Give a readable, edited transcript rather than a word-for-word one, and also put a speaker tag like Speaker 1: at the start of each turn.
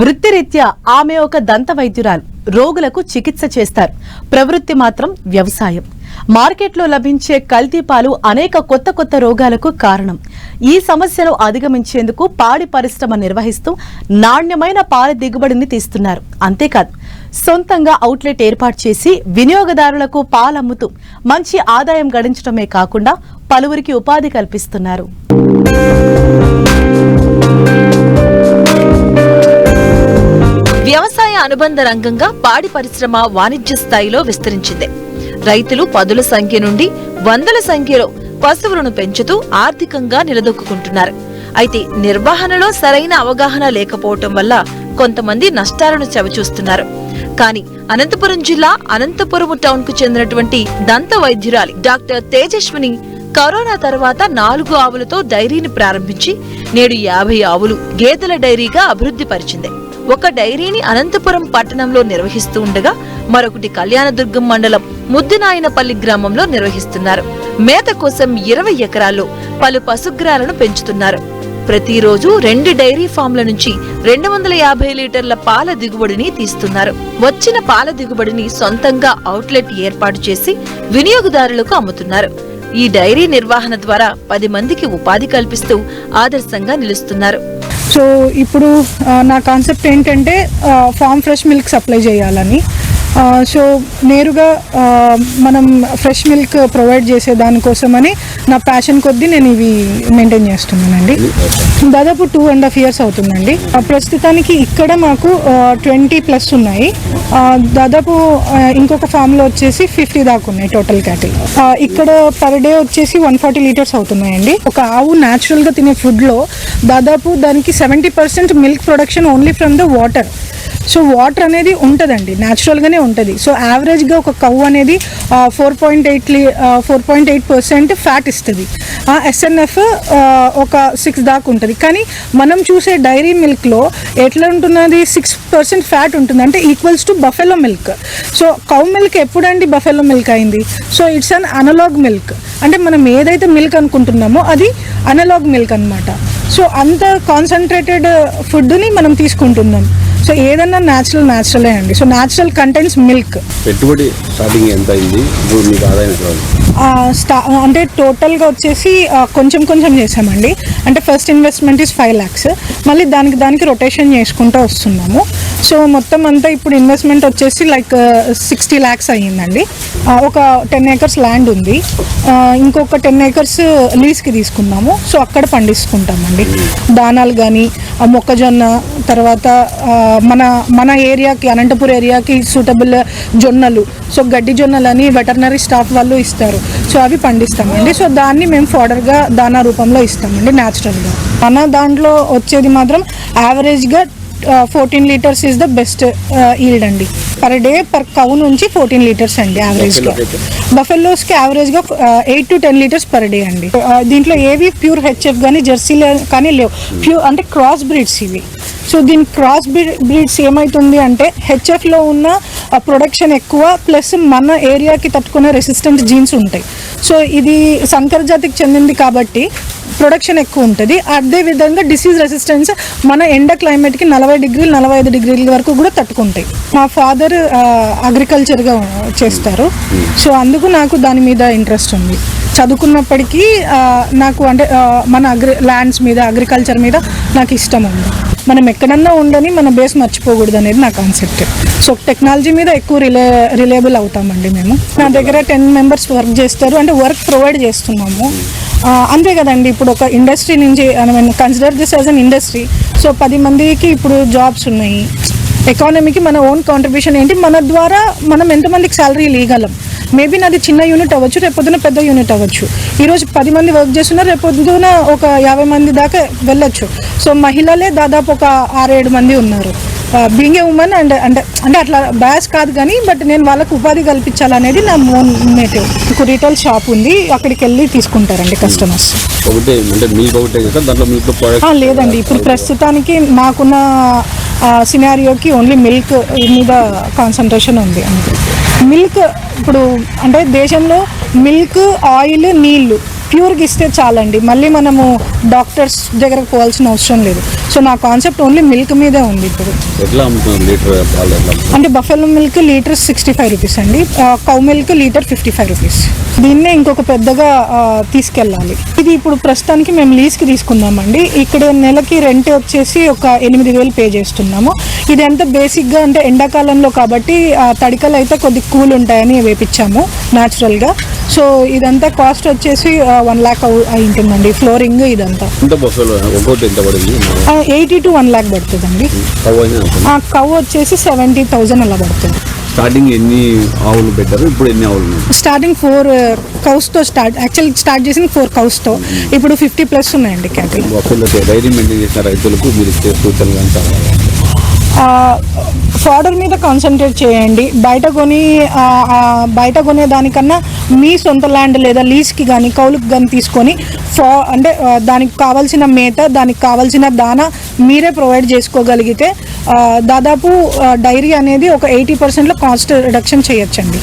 Speaker 1: వృత్తిరీత్యా ఆమె ఒక దంత వైద్యురాలు. రోగులకు చికిత్స చేస్తారు. ప్రవృత్తి మాత్రం వ్యవసాయం. మార్కెట్లో లభించే కల్తీ పాలు అనేక కొత్త రోగాలకు కారణం. ఈ సమస్యను అధిగమించేందుకు పాడి పరిశ్రమ నిర్వహిస్తూ నాణ్యమైన పాల దిగుబడిని తీస్తున్నారు. అంతేకాదు, సొంతంగా అవుట్లెట్ ఏర్పాటు చేసి వినియోగదారులకు పాలమ్ముతూ మంచి ఆదాయం గడించడమే కాకుండా పలువురికి ఉపాధి కల్పిస్తున్నారు.
Speaker 2: వ్యవసాయ అనుబంధ రంగంగా పాడి పరిశ్రమ వాణిజ్య స్థాయిలో విస్తరించింది. రైతులు పదుల సంఖ్య నుండి వందల సంఖ్యలో పశువులను పెంచుతూ ఆర్థికంగా నిలదొక్కుంటున్నారు. అయితే నిర్వహణలో సరైన అవగాహన లేకపోవటం వల్ల కొంతమంది నష్టాలను చవిచూస్తున్నారు. కానీ అనంతపురం జిల్లా అనంతపురం టౌన్ కు చెందినటువంటి దంత వైద్యురాలి డాక్టర్ తేజస్విని కరోనా తర్వాత 4 ఆవులతో డైరీని ప్రారంభించి నేడు 50 ఆవులు గేదెల డైరీగా అభివృద్ధి పరిచింది. ఒక డైరీని అనంతపురం పట్టణంలో నిర్వహిస్తూ ఉండగా మరొకటి కళ్యాణదుర్గం మండలం ముద్దినాయనపల్లి గ్రామంలో నిర్వహిస్తున్నారు. మేత కోసం 20 ఎకరాల్లో పలు పశుగ్రాలను పెంచుతున్నారు. ప్రతిరోజు 2 డైరీ ఫామ్ల నుంచి 250 లీటర్ల పాల దిగుబడిని తీస్తున్నారు. వచ్చిన పాల దిగుబడిని సొంతంగా అవుట్లెట్ ఏర్పాటు చేసి వినియోగదారులకు అమ్ముతున్నారు. ఈ డైరీ నిర్వహణ ద్వారా 10 మందికి ఉపాధి కల్పిస్తూ ఆదర్శంగా నిలుస్తున్నారు.
Speaker 3: సో ఇప్పుడు నా కాన్సెప్ట్ ఏంటంటే ఫామ్ ఫ్రెష్ మిల్క్ సప్లై చేయాలని. సో నేరుగా మనం ఫ్రెష్ మిల్క్ ప్రొవైడ్ చేసే దానికోసమని నా ప్యాషన్ కొద్దీ నేను ఇవి మెయింటైన్ చేస్తున్నానండి. దాదాపు 2.5 years అవుతుందండి. ప్రస్తుతానికి ఇక్కడ మాకు 20+ ఉన్నాయి. దాదాపు ఇంకొక ఫామ్లో వచ్చేసి 50 దాకా ఉన్నాయి టోటల్ క్యాటిల్. ఇక్కడ పర్ డే వచ్చేసి 140 లీటర్స్ అవుతున్నాయండి. ఒక ఆవు న్యాచురల్గా తినే ఫుడ్లో దాదాపు దానికి 70% milk production only from the water. So water అనేది ఉంటుందండి, న్యాచురల్గానే ఉంటుంది. సో యావరేజ్గా ఒక కౌ అనేది 4.8% ఫ్యాట్ ఇస్తుంది. SNF ఒక 6 దాకా ఉంటుంది. కానీ మనం చూసే డైరీ మిల్క్లో ఎట్లా ఉంటున్నది, 6% ఫ్యాట్ ఉంటుంది, అంటే equals to buffalo milk. So cow milk ఎప్పుడండి బఫెలో మిల్క్ అయింది? So it's an analog milk. అంటే మనం ఏదైతే మిల్క్ అనుకుంటున్నామో అది అనలాగ్ మిల్క్ అనమాట. సో అంత కాన్సన్ట్రేటెడ్ ఫుడ్ని మనం తీసుకుంటున్నాం. సో ఏదన్నా న్యాచురలే అండి. So natural contents milk.
Speaker 4: పెట్టుబడి స్టార్టింగ్ ఎంత అయింది? మీకు ఆదాయం
Speaker 3: అంటే టోటల్గా వచ్చేసి కొంచెం చేసామండి. అంటే ఫస్ట్ ఇన్వెస్ట్మెంట్ ఈస్ 5 lakhs. మళ్ళీ దానికి రొటేషన్ చేసుకుంటూ వస్తున్నాము. సో మొత్తం అంతా ఇప్పుడు ఇన్వెస్ట్మెంట్ వచ్చేసి లైక్ 60 lakhs అయ్యిందండి. ఒక 10 acres ల్యాండ్ ఉంది. ఇంకొక 10 acres లీజ్కి తీసుకున్నాము. సో అక్కడ పండించుకుంటామండి. దానాలు కానీ మొక్కజొన్న, తర్వాత మన ఏరియాకి అనంతపురం ఏరియాకి సూటబుల్ జొన్నలు, సో గడ్డి జొన్నలని వెటర్నరీ స్టాఫ్ వాళ్ళు ఇస్తారు. సో అవి పండిస్తామండి. సో దాన్ని మేము ఫోడర్గా దానా రూపంలో ఇస్తామండి న్యాచురల్గా. మన దాంట్లో వచ్చేది మాత్రం యావరేజ్గా 14 litres is the best yield అండి. పర్ డే పర్ కౌ నుంచి 14 లీటర్స్ అండి యావరేజ్గా. బఫెల్లోస్కి యావరేజ్గా 8 to 10 లీటర్స్ పర్ డే అండి. దీంట్లో ఏవి ప్యూర్ హెచ్ఎఫ్ కానీ జెర్సీలు కానీ లేవు. ప్యూర్ అంటే క్రాస్ బ్రీడ్స్ ఇవి. సో దీని క్రాస్ బ్రీడ్స్ ఏమవుతుంది అంటే హెచ్ఎఫ్లో ఉన్న ప్రొడక్షన్ ఎక్కువ, ప్లస్ మన ఏరియాకి తట్టుకునే రెసిస్టెంట్ జీన్స్ ఉంటాయి. సో ఇది సంకర జాతికి చెందింది కాబట్టి ప్రొడక్షన్ ఎక్కువ ఉంటుంది. అదేవిధంగా డిసీజ్ రెసిస్టెన్స్ మన ఎండ క్లైమేట్కి 40 degrees 45 degrees వరకు కూడా తట్టుకుంటాయి. మా ఫాదర్ అగ్రికల్చర్గా చేస్తారు. సో అందుకు నాకు దాని మీద ఇంట్రెస్ట్ ఉంది. చదువుకున్నప్పటికీ నాకు అంటే మన ల్యాండ్స్ మీద అగ్రికల్చర్ మీద నాకు ఇష్టం ఉంది. మనం ఎక్కడన్నా ఉండని మన బేస్ మర్చిపోకూడదు అనేది నా కాన్సెప్ట్. సో టెక్నాలజీ మీద ఎక్కువ రిలయబుల్ అవుతామండి మేము. నా దగ్గర 10 members వర్క్ చేస్తారు. అంటే వర్క్ ప్రొవైడ్ చేస్తున్నాము. అంతే కదండి, ఇప్పుడు ఒక ఇండస్ట్రీ నుంచి consider this as an industry. So 10 మందికి ఇప్పుడు జాబ్స్ ఉన్నాయి. ఎకానమీకి మన ఓన్ కాంట్రిబ్యూషన్ ఏంటి, మన ద్వారా మనం ఎంతమందికి శాలరీ ఇవ్వగలం. మేబీ నాది చిన్న యూనిట్ అవ్వచ్చు, రేపొద్దున పెద్ద యూనిట్ అవ్వచ్చు. ఈరోజు 10 మంది వర్క్ చేస్తున్నారు, రేపొద్దున ఒక 50 మంది దాకా వెళ్ళొచ్చు. సో మహిళలే దాదాపు ఒక 6-7 మంది ఉన్నారు. బీయింగ్ ఏ ఉమెన్ అంటే అట్లా బ్యాస్ కాదు కానీ, బట్ నేను వాళ్ళకు ఉపాధి కల్పించాలనేది నా మోటివ్. ఒక రీటైల్ షాప్ ఉంది, అక్కడికి వెళ్ళి తీసుకుంటారండి కస్టమర్స్. లేదండి, ఇప్పుడు ప్రస్తుతానికి మాకున్న సినారియోకి ఓన్లీ మిల్క్ మీద కాన్సన్ట్రేషన్ ఉంది అంతే. మిల్క్ ఇప్పుడు అంటే దేశంలో మిల్క్, ఆయిల్, నీళ్లు ప్యూర్గా ఇస్తే చాలండి, మళ్ళీ మనము డాక్టర్స్ దగ్గరకు పోవాల్సిన అవసరం లేదు. సో నా కాన్సెప్ట్ ఓన్లీ మిల్క్ మీదే ఉంది ఇప్పుడు.
Speaker 4: ఎట్లా అమ్ముతున్నారు లీటర్ పాలు ఎట్లా?
Speaker 3: అంటే బఫెలో మిల్క్ లీటర్ 65 రూపీస్ అండి, కౌ మిల్క్ లీటర్ 55 రూపీస్. దీన్నే ఇంకొక పెద్దగా తీసుకెళ్ళాలి. ఇది ఇప్పుడు ప్రస్తుతానికి మేము లీజ్కి తీసుకున్నామండి. ఇక్కడ నెలకి రెంట్ వచ్చేసి ఒక 8,000 పే చేస్తున్నాము. ఇది ఎంత బేసిక్గా అంటే ఎండాకాలంలో కాబట్టి తడికలు అయితే కొద్ది కూల్ ఉంటాయని వేపించాము న్యాచురల్గా. సో ఇదంతా కాస్ట్ వచ్చేసి 1 lakh అయి ఉంటుందండి, ఫ్లోరింగ్ ఇదంతా.
Speaker 4: ఎంత బస్సులో ఒక్కొక్కటి ఎంత పడింది?
Speaker 3: 80 to 1 lakh పడుతుందండి. కౌ వచ్చేసి 70,000 అలా పడుతుంది.
Speaker 4: స్టార్టింగ్ ఎన్ని ఆవులు పెట్టారు, ఇప్పుడు ఎన్ని ఆవులు ఉన్నాయి?
Speaker 3: స్టార్టింగ్ 4 కౌస్తో స్టార్ట్ చేసింది 4 కౌస్తో. ఇప్పుడు 50+ ఉన్నాయండి క్యాటిల్.
Speaker 4: బస్సులో డైరీ మెయింటైన్ చేసిన రైతులకు మీరు ఇచ్చే సూచనలు కానీ చాలా
Speaker 3: ఫాడర్ మీద కాన్సన్ట్రేట్ చేయండి. బయట కొనే దానికన్నా మీ సొంత ల్యాండ్ లేదా లీజ్కి కానీ కౌలుకి కానీ తీసుకొని అంటే దానికి కావాల్సిన మేత, దానికి కావాల్సిన దానా మీరే ప్రొవైడ్ చేసుకోగలిగితే దాదాపు డైరీ అనేది ఒక 80%లో కాస్ట్ రిడక్షన్ చేయొచ్చండి.